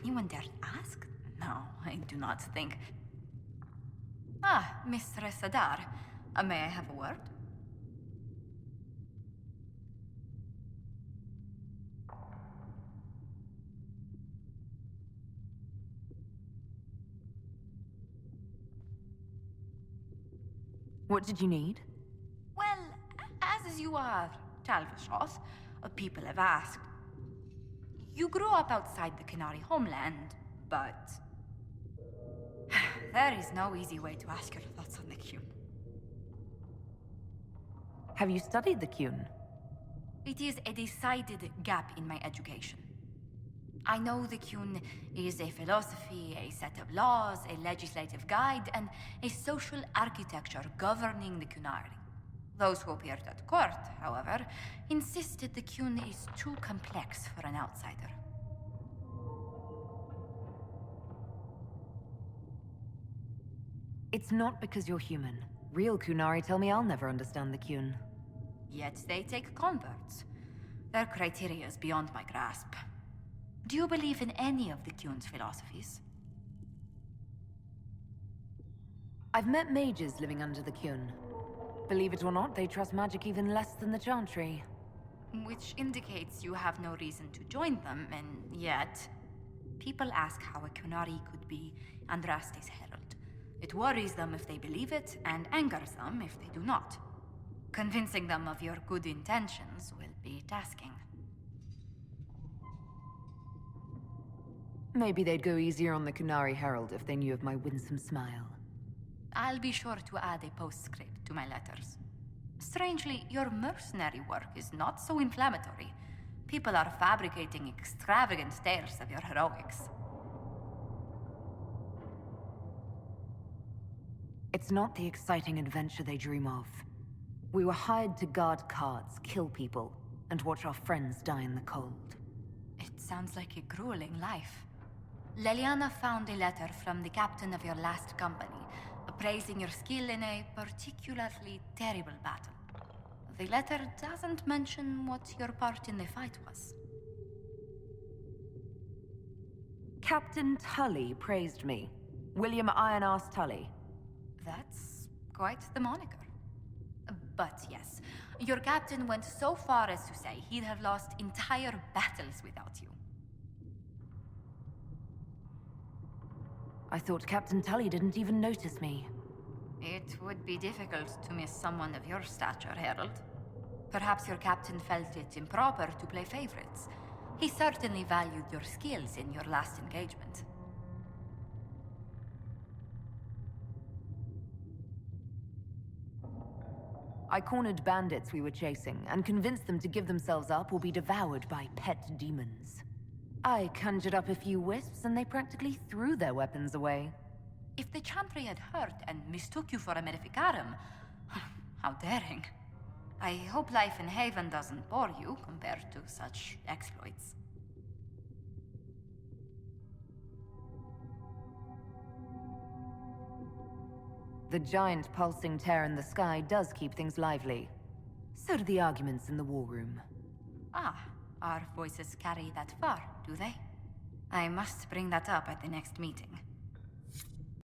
anyone dare ask? No, I do not think. Ah, Mistress Adаар. May I have a word? What did you need? Well, as you are tal-vasgot, people have asked. You grew up outside the Qunari homeland, but there is no easy way to ask your thoughts on the Qun. Have you studied the Qun? It is a decided gap in my education. I know the Qun is a philosophy, a set of laws, a legislative guide, and a social architecture governing the Qunari. Those who appeared at court, however, insisted the Qun is too complex for an outsider. It's not because you're human. Real Qunari tell me I'll never understand the Qun. Yet they take converts. Their criteria is beyond my grasp. Do you believe in any of the Qun's philosophies? I've met mages living under the Qun. Believe it or not, they trust magic even less than the Chantry. Which indicates you have no reason to join them, and yet people ask how a Qunari could be Andraste's herald. It worries them if they believe it, and angers them if they do not. Convincing them of your good intentions will be tasking. Maybe they'd go easier on the Qunari Herald if they knew of my winsome smile. I'll be sure to add a postscript to my letters. Strangely, your mercenary work is not so inflammatory. People are fabricating extravagant tales of your heroics. It's not the exciting adventure they dream of. We were hired to guard cards, kill people, and watch our friends die in the cold. It sounds like a grueling life. Leliana found a letter from the captain of your last company, praising your skill in a particularly terrible battle. The letter doesn't mention what your part in the fight was. Captain Tully praised me. William Iron-Arse Tully. That's quite the moniker. But yes, your captain went so far as to say he'd have lost entire battles without you. I thought Captain Tully didn't even notice me. It would be difficult to miss someone of your stature, Herald. Perhaps your captain felt it improper to play favorites. He certainly valued your skills in your last engagement. I cornered bandits we were chasing and convinced them to give themselves up or be devoured by pet demons. I conjured up a few wisps and they practically threw their weapons away. If the Chantry had heard and mistook you for a Maleficarum, how daring. I hope life in Haven doesn't bore you compared to such exploits. The giant pulsing tear in the sky does keep things lively. So do the arguments in the war room. Ah, our voices carry that far, do they? I must bring that up at the next meeting.